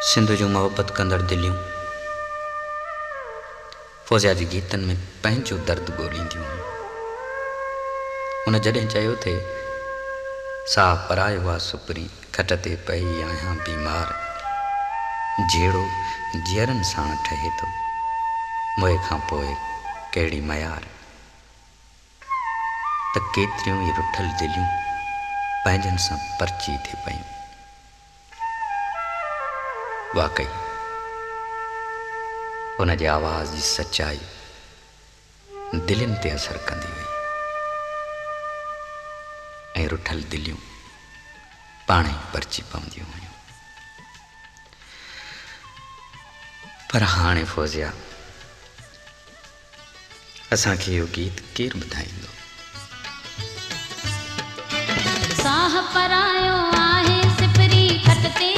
सिंध जूं मोहबत कंदड़ दिलियूं फौज़िया जी गीतनि में पंहिंजो दर्द ॻोल्हींदियूं हुयूं। हुन जॾहिं चयो थे साह परायो आहे सुपरी खट ते पई आहियां बीमार, जहिड़ो जीअरनि साण ठहे थो मोए खां पोइ कहिड़ी मयार, त केतिरियूं ई रुठल दिलियूं पंहिंजनि सां परची थी पयूं। वाकई हुन जे आवाज़ जी सचाई दिलनि ते असर कंदी हुई ऐं रुठल दिलियूं पाण ई परची पवंदियूं हुयूं। पर हाणे फौज़िया असांखे इहो गीत केरु ॿुधाईंदो? साह परायो आहे सिपरी खट ते